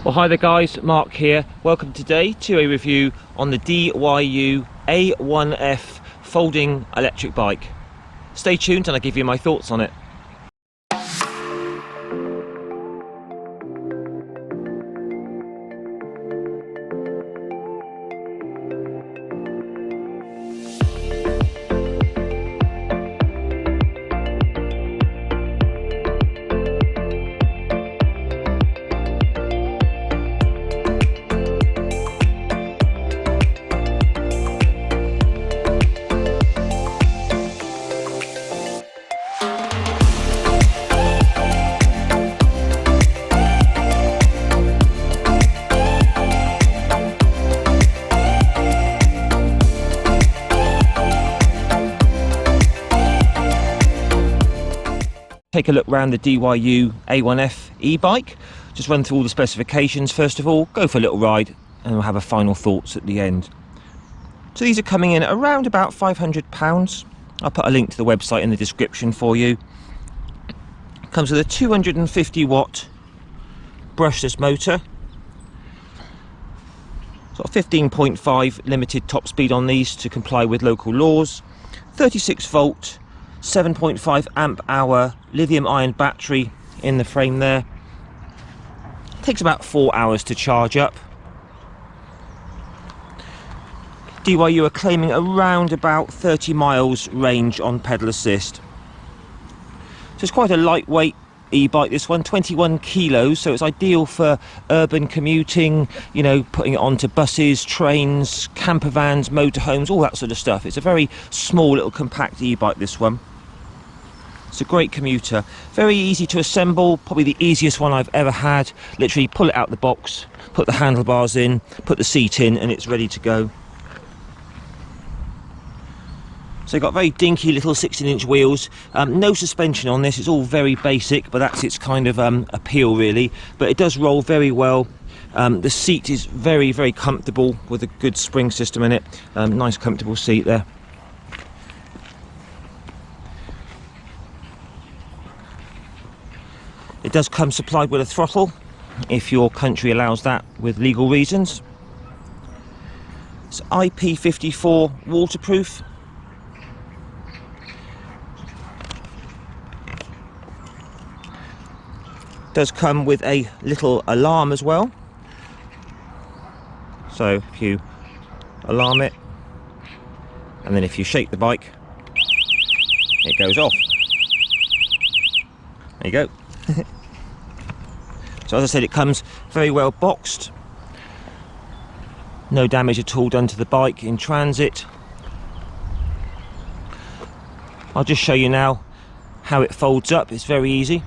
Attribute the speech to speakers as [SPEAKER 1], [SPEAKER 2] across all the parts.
[SPEAKER 1] Well, hi there guys, Mark here. Welcome today to a review on the Dyu A1F folding electric bike. Stay tuned and I'll give you my thoughts on it. Take a look around the Dyu A1F e-bike, just run through all the specifications first of all, go for a little ride and we'll have a final thoughts at the end. So these are coming in around about £500. I'll put a link to the website in the description for you. Comes with a 250 watt brushless motor. Sort of 15.5 limited top speed on these to comply with local laws. 36 volt 7.5 amp hour lithium ion battery in the frame there. Takes about 4 hours to charge up. Dyu are claiming around about 30 miles range on pedal assist. So it's quite a lightweight e-bike, this one, 21 kilos, so it's ideal for urban commuting, you know, putting it onto buses, trains, camper vans, motorhomes, all that sort of stuff. It's a very small little compact e-bike, this one. It's a great commuter, very easy to assemble, probably the easiest one I've ever had. Literally pull it out the box, put the handlebars in, put the seat in and it's ready to go. So you've got very dinky little 16-inch wheels, no suspension on this, it's all very basic, but that's its kind of appeal really. But it does roll very well. The seat is very, very comfortable with a good spring system in it. Nice comfortable seat there. It does come supplied with a throttle, if your country allows that with legal reasons. It's IP54 waterproof. Does come with a little alarm as well. So if you alarm it, and then if you shake the bike, it goes off. There you go. So as I said, it comes very well boxed. No damage at all done to the bike in transit. I'll just show you now how it folds up. It's very easy.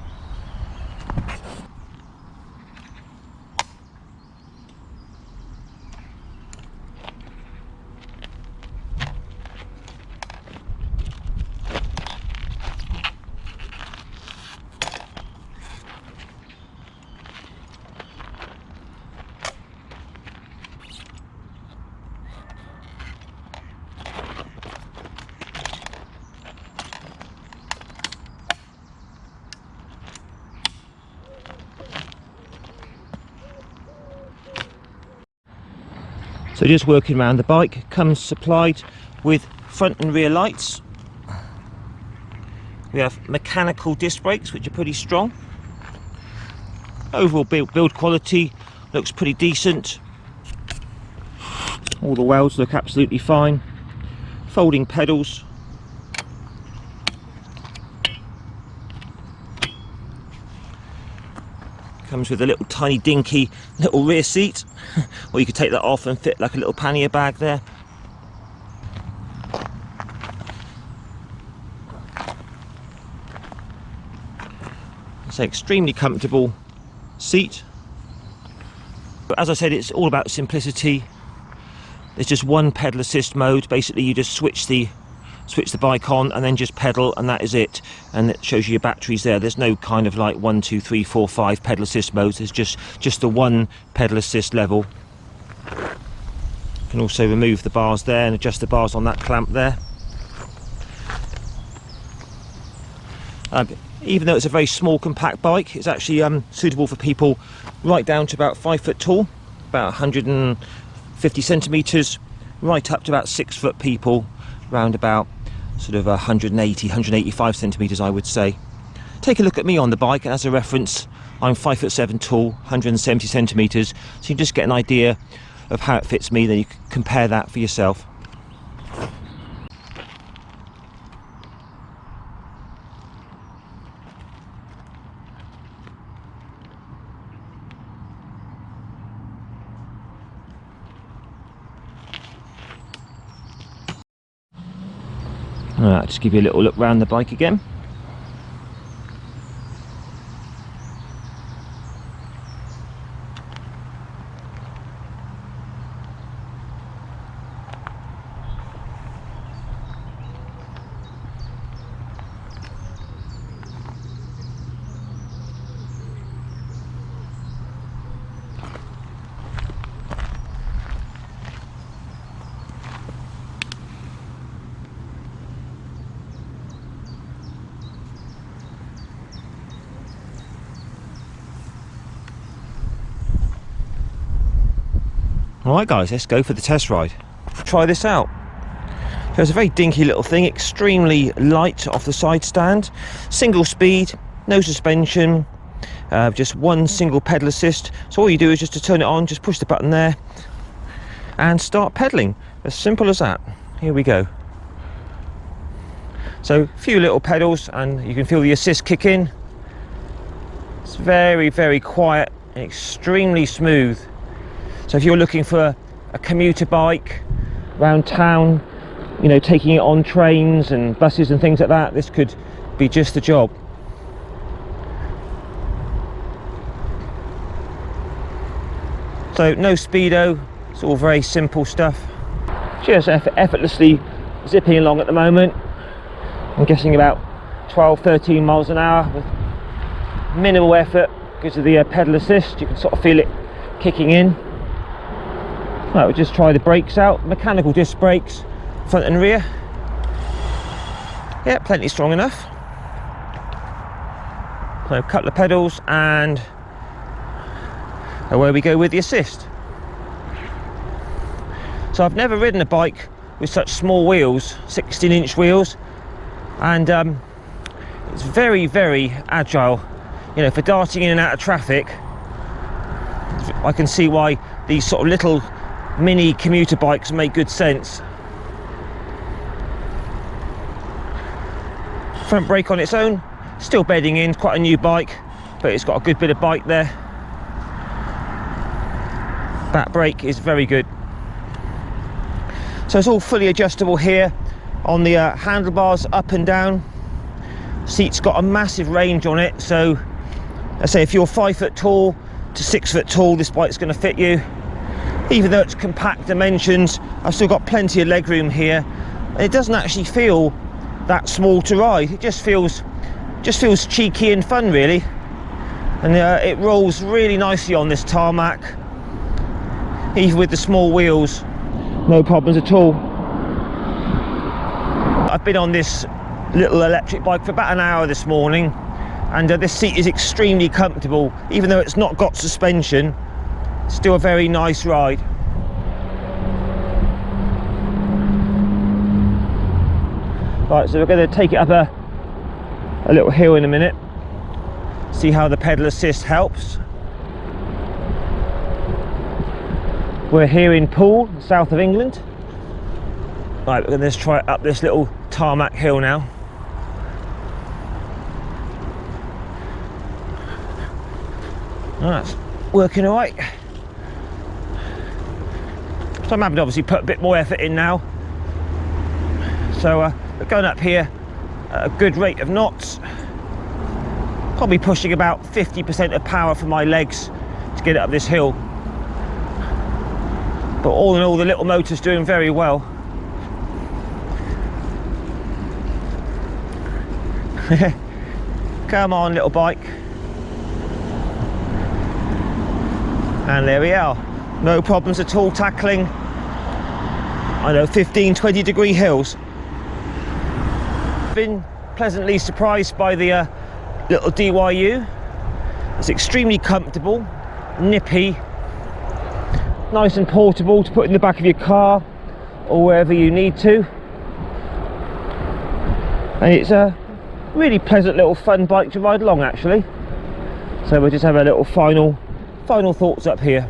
[SPEAKER 1] So just working around the bike, comes supplied with front and rear lights. We have mechanical disc brakes which are pretty strong. Overall build quality looks pretty decent. All the welds look absolutely fine. Folding pedals. Comes with a little tiny dinky little rear seat, or you could take that off and fit like a little pannier bag there. It's an extremely comfortable seat. But as I said, it's all about simplicity. There's just one pedal assist mode. Basically you just switch the bike on and then just pedal and that is it, and it shows you your batteries there. There's no kind of like 1, 2, 3, 4, 5 pedal assist modes. There's just the one pedal assist level. You can also remove the bars there and adjust the bars on that clamp there. even though it's a very small compact bike, it's actually suitable for people right down to about 5 foot tall, about 150 centimeters, right up to about 6 foot people, round about sort of 185 centimeters, I would say. Take a look at me on the bike, and as a reference, I'm 5'7" tall, 170 centimeters, so you can just get an idea of how it fits me. Then you can compare that for yourself. Alright, just give you a little look round the bike again. Alright guys, let's go for the test ride. Try this out. So it's a very dinky little thing, extremely light off the side stand, single speed, no suspension, just one single pedal assist. So all you do is just to turn it on, just push the button there and start pedaling. As simple as that. Here we go. So a few little pedals and you can feel the assist kick in. It's very, very quiet and extremely smooth. So if you're looking for a commuter bike around town, you know, taking it on trains and buses and things like that, this could be just the job. So no speedo, it's all very simple stuff. Just effortlessly zipping along at the moment. I'm guessing about 12-13 miles an hour with minimal effort because of the pedal assist. You can sort of feel it kicking in. Right, we'll just try the brakes out. Mechanical disc brakes, front and rear. Yeah, plenty strong enough. So a couple of pedals and away we go with the assist. So I've never ridden a bike with such small wheels, 16-inch wheels, and it's very, very agile. You know, for darting in and out of traffic, I can see why these sort of little mini commuter bikes make good sense. Front brake on its own, still bedding in, quite a new bike, but it's got a good bit of bite there. Back brake is very good. So it's all fully adjustable here on the handlebars, up and down. Seat's got a massive range on it, so I say if you're 5 foot tall to 6 foot tall, this bike's going to fit you. Even though it's compact dimensions, I've still got plenty of legroom here, and it doesn't actually feel that small to ride. It just feels cheeky and fun, really. And it rolls really nicely on this tarmac, even with the small wheels. No problems at all. I've been on this little electric bike for about an hour this morning, and this seat is extremely comfortable. Even though it's not got suspension, still a very nice ride. Right, so we're going to take it up a little hill in a minute, see how the pedal assist helps. We're here in Poole, south of England. Right, we're going to just try it up this little tarmac hill now. That's working all right. So I'm having to obviously put a bit more effort in now. So we're going up here at a good rate of knots. Probably pushing about 50% of power from my legs to get it up this hill. But all in all, the little motor's doing very well. Come on, little bike. And there we are. No problems at all tackling, I know, 15-20 degree hills. Been pleasantly surprised by the little DYU. It's extremely comfortable, nippy, nice and portable to put in the back of your car or wherever you need to. And it's a really pleasant little fun bike to ride along, actually. So we'll just have a little final thoughts up here.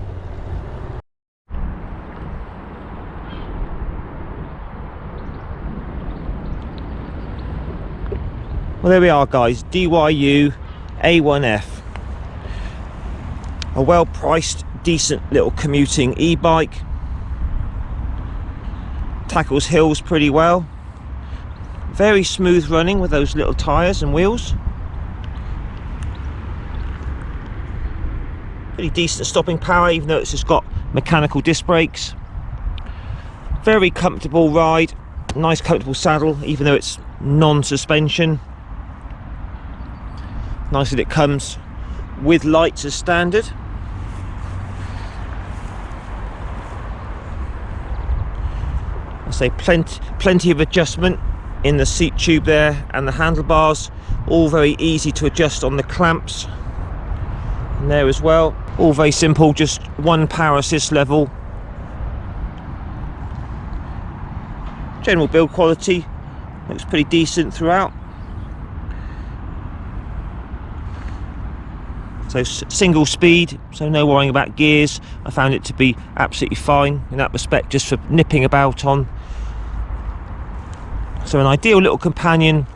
[SPEAKER 1] Well, there we are, guys. Dyu A1F. A well-priced, decent little commuting e-bike. Tackles hills pretty well. Very smooth running with those little tyres and wheels. Pretty decent stopping power, even though it's just got mechanical disc brakes. Very comfortable ride. Nice comfortable saddle, even though it's non-suspension. Nice that it comes with lights as standard. I say plenty of adjustment in the seat tube there, and the handlebars all very easy to adjust on the clamps. And there as well, all very simple, just one power assist level. General build quality looks pretty decent throughout. So single speed, so no worrying about gears. I found it to be absolutely fine in that respect, just for nipping about on. So an ideal little companion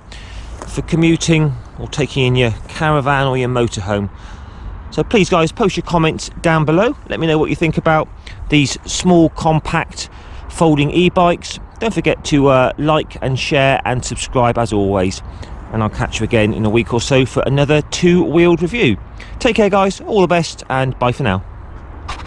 [SPEAKER 1] for commuting or taking in your caravan or your motorhome. So please, guys, post your comments down below. Let me know what you think about these small, compact, folding e-bikes. Don't forget to like and share and subscribe as always. And I'll catch you again in a week or so for another two-wheeled review. Take care, guys, all the best, and bye for now.